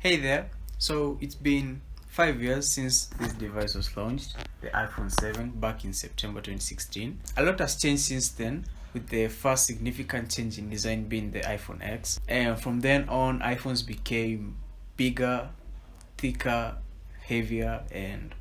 Hey there. So it's been 5 years since this device was launched, the iPhone 7, back in September 2016. A lot has changed since then, with the first significant change in design being the iPhone X. And from then on, iPhones became bigger, thicker, heavier, and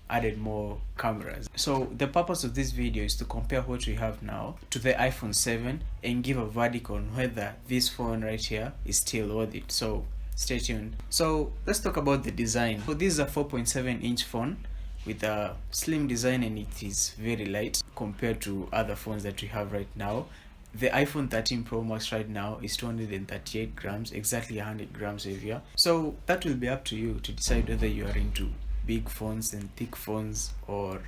added more cameras. So the purpose of this video is to compare what we have now to the iPhone 7 and give a verdict on whether this phone right here is still worth it. So stay tuned. So let's talk about the design. So this is a 4.7-inch phone with a slim design, and it is very light compared to other phones that we have right now. The iPhone 13 Pro Max right now is 238 grams, exactly 100 grams heavier. So that will be up to you to decide whether you are into big phones and thick phones or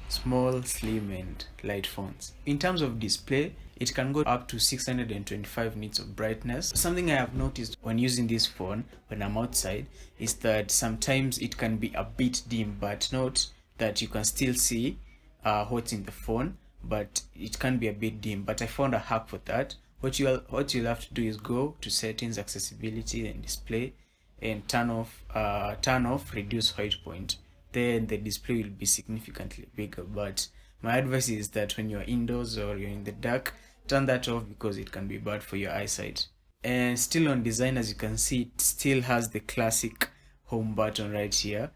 small, slim and light phones. In terms of display, it can go up to 625 nits of brightness. Something I have noticed when using this phone when I'm outside is that sometimes it can be a bit dim, but not that you can still see what's in the phone, but it can be a bit dim. But I found a hack for that. What you'll have to do is go to settings, accessibility and display, and turn off reduce white point. Then the display will be significantly bigger. But my advice is that when you're indoors or you're in the dark, turn that off because it can be bad for your eyesight. And still on design, as you can see, it still has the classic home button right here,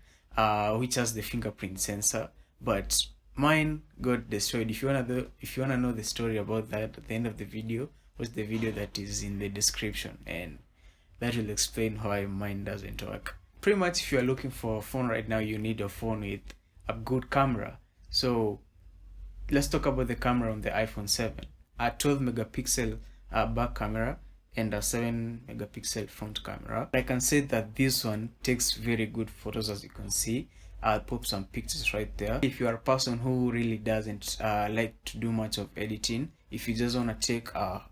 which has the fingerprint sensor, but mine got destroyed. If you wanna know the story about that at the end of the video, watch the video that is in the description, and that will explain why mine doesn't work. Pretty much, if you are looking for a phone right now, you need a phone with a good camera. So let's talk about the camera on the iPhone 7. A 12 megapixel back camera and a 7 megapixel front camera. I can say that this one takes very good photos, as you can see. I'll pop some pictures right there. If you are a person who really doesn't like to do much of editing, if you just want to take a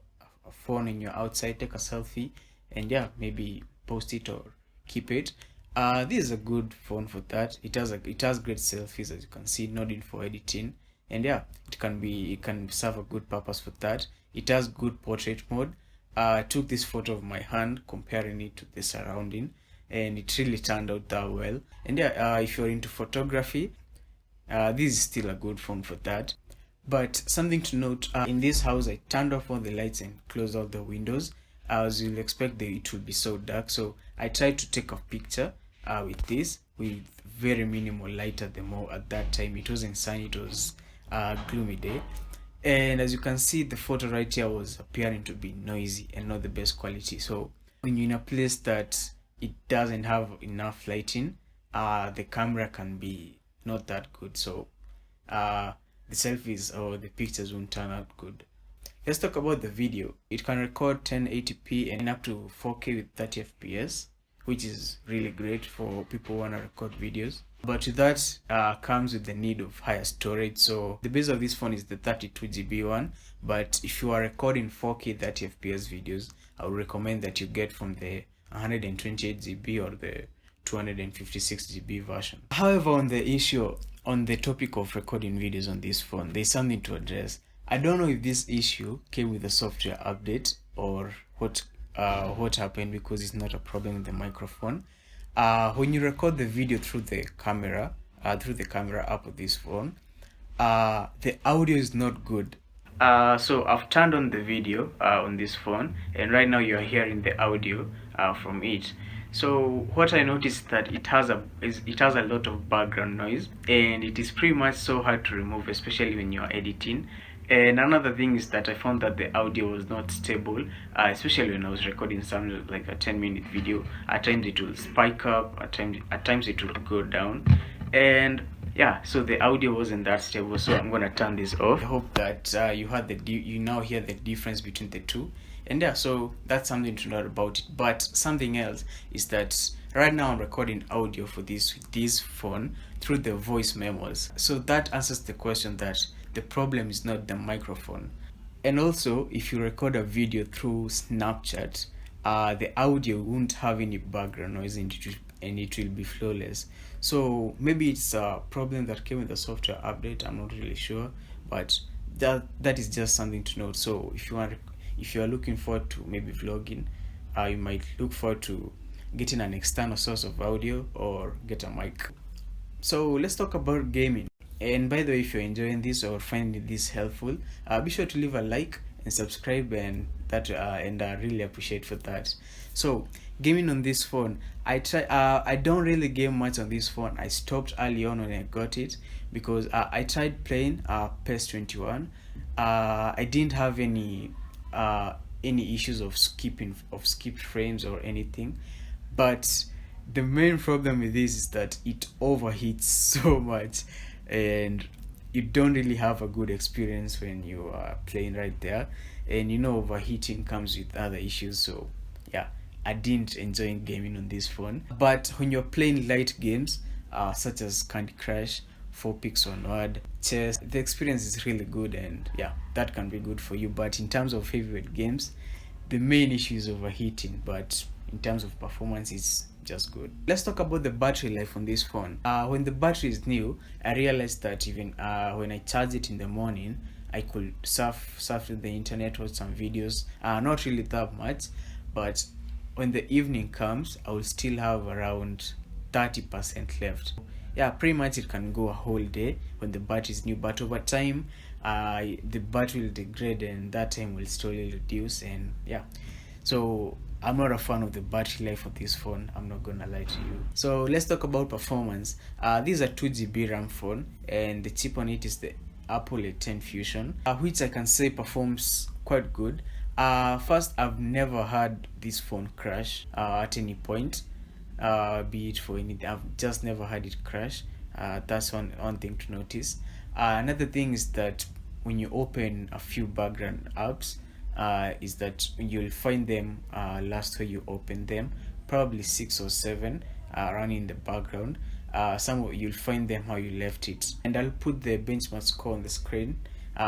phone and you're outside, take a selfie and yeah, maybe post it or keep it, this is a good phone for that. It has great selfies, as you can see, not in for editing, and yeah, it can serve a good purpose for that. It has good portrait mode. I took this photo of my hand, comparing it to the surrounding, and it really turned out that well. And yeah, if you're into photography, this is still a good phone for that. But something to note, in this house I turned off all the lights and closed all the windows. As you'll expect, it will be so dark, so I tried to take a picture with this with very minimal light at that time. It wasn't sunny, it was a gloomy day, and as you can see, the photo right here was appearing to be noisy and not the best quality. So when you're in a place that it doesn't have enough lighting, the camera can be not that good, so the selfies or the pictures won't turn out good. Let's talk about the video. It can record 1080p and up to 4K with 30 FPS, which is really great for people who want to record videos. But with that comes with the need of higher storage. So the base of this phone is the 32GB one, but if you are recording 4K 30 FPS videos, I would recommend that you get from the 128GB or the 256GB version. However, on the topic of recording videos on this phone, there's something to address. I don't know if this issue came with a software update or what happened, because it's not a problem with the microphone. When you record the video through the camera app of this phone, the audio is not good. So I've turned on the video on this phone, and right now you're hearing the audio from it. So what I noticed is that it has a lot of background noise, and it is pretty much so hard to remove, especially when you're editing. And another thing is that I found that the audio was not stable, especially when I was recording something like a 10-minute video. At times it will spike up, at times it will go down, and yeah, so the audio wasn't that stable. So I'm gonna turn this off. I hope that you now hear the difference between the two. And yeah, so that's something to know about it. But something else is that right now I'm recording audio for this phone through the voice memos. So that answers the question that the problem is not the microphone. And also, if you record a video through Snapchat, the audio won't have any background noise and it will be flawless. So maybe it's a problem that came with the software update, I'm not really sure, but that is just something to note. So if you are looking forward to maybe vlogging, you might look forward to getting an external source of audio or get a mic. So let's talk about gaming. And by the way, if you're enjoying this or finding this helpful, be sure to leave a like and subscribe, and I really appreciate for that. So gaming on this phone, I don't really game much on this phone. I stopped early on when I got it because I tried playing PES 21. I didn't have any issues of skipped frames or anything, but the main problem with this is that it overheats so much, and you don't really have a good experience when you are playing right there. And overheating comes with other issues. So yeah, I didn't enjoy gaming on this phone. But when you're playing light games such as Candy Crush, 4 picks onward, chess, the experience is really good, and yeah, that can be good for you. But in terms of heavyweight games, the main issue is overheating, but in terms of performance, it's just good. Let's talk about the battery life on this phone. When the battery is new, I realized that even when I charge it in the morning, I could surf to the internet, watch some videos, not really that much, but when the evening comes, I will still have around 30% left. Yeah, pretty much it can go a whole day when the battery is new, but over time the battery will degrade and that time will slowly reduce. And yeah, so I'm not a fan of the battery life of this phone, I'm not gonna lie to you. So let's talk about performance. This is a 2GB RAM phone, and the chip on it is the Apple A10 Fusion, which I can say performs quite good. First, I've never had this phone crash at any point, be it for anything. I've just never had it crash. That's one thing to notice. Another thing is that when you open a few background apps, is that you'll find them last where you open them, probably 6 or 7 running in the background. You'll find them how you left it, and I'll put the benchmark score on the screen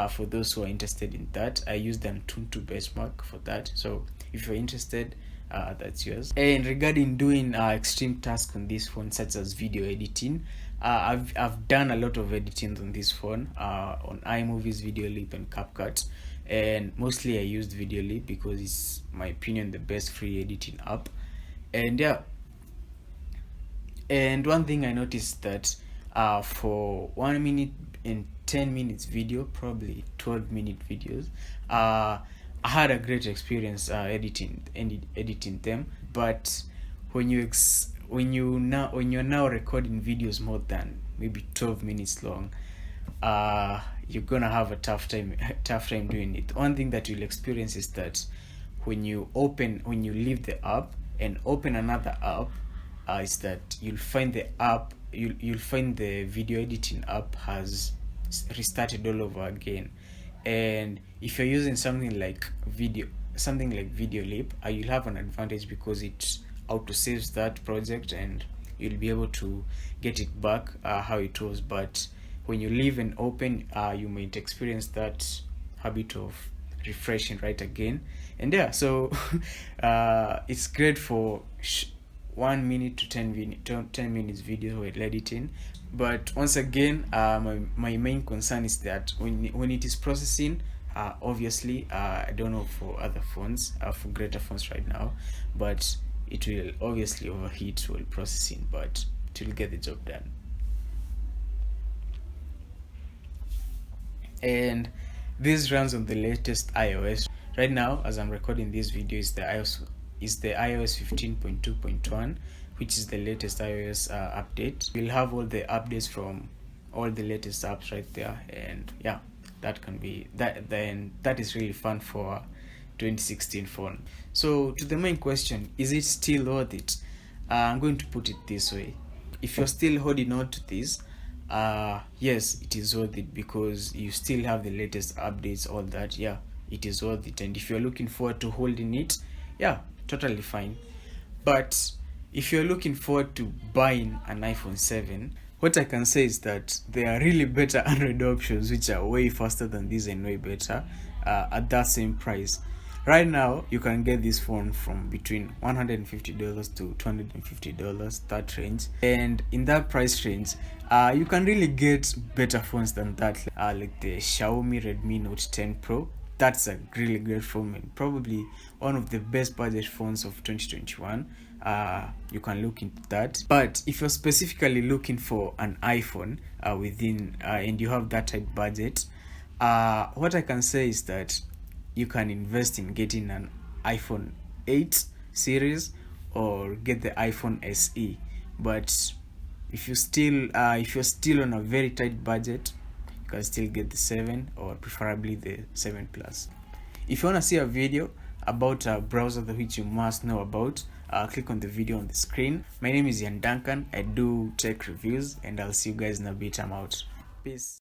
for those who are interested in that. I use the Antutu benchmark for that, so if you're interested, that's yours. And regarding doing extreme tasks on this phone, such as video editing, I've done a lot of editing on this phone, on iMovies, VideoLip, and CapCut, and mostly I used VideoLip because it's, my opinion, the best free editing app. And yeah, and one thing I noticed that for 1 minute and 10 minutes video, probably 12-minute videos, I had a great experience editing them. But when you're now recording videos more than maybe 12 minutes long, you're gonna have a tough time doing it. One thing that you'll experience is that when you leave the app and open another app, is that you'll find the video editing app has restarted all over again. And if you're using something like VideoLip, you'll have an advantage because it auto saves that project and you'll be able to get it back how it was. But when you leave and open, you might experience that habit of refreshing right again. And yeah, so it's great for 1 minute to 10 minutes video while editing. But once again, my main concern is that when it is processing, obviously I don't know for other phones, for greater phones right now, but it will obviously overheat while processing, but it will get the job done. And this runs on the latest iOS. Right now, as I'm recording this video, is the iOS 15.2.1, which is the latest iOS update. We'll have all the updates from all the latest apps right there, and yeah, that is really fun for 2016 phone. So to the main question, is it still worth it? I'm going to put it this way: if you're still holding on to this, yes, it is worth it because you still have the latest updates, all that. Yeah, it is worth it. And if you're looking forward to holding it, yeah, totally fine. But if you're looking forward to buying an iPhone 7, what I can say is that there are really better Android options which are way faster than this and way better at that same price. Right now, you can get this phone from between $150 to $250, that range. And in that price range, you can really get better phones than that, like the Xiaomi Redmi Note 10 Pro. That's a really great phone and probably one of the best budget phones of 2021. you can look into that. But if you're specifically looking for an iPhone within and you have that tight budget, what I can say is that you can invest in getting an iPhone 8 series or get the iPhone SE. But if you're still on a very tight budget, you can still get the 7 or preferably the 7 Plus. If you want to see a video about a browser which you must know about, click on the video on the screen. My name is Ian Duncan. I do tech reviews, and I'll see you guys in a bit. I'm out. Peace.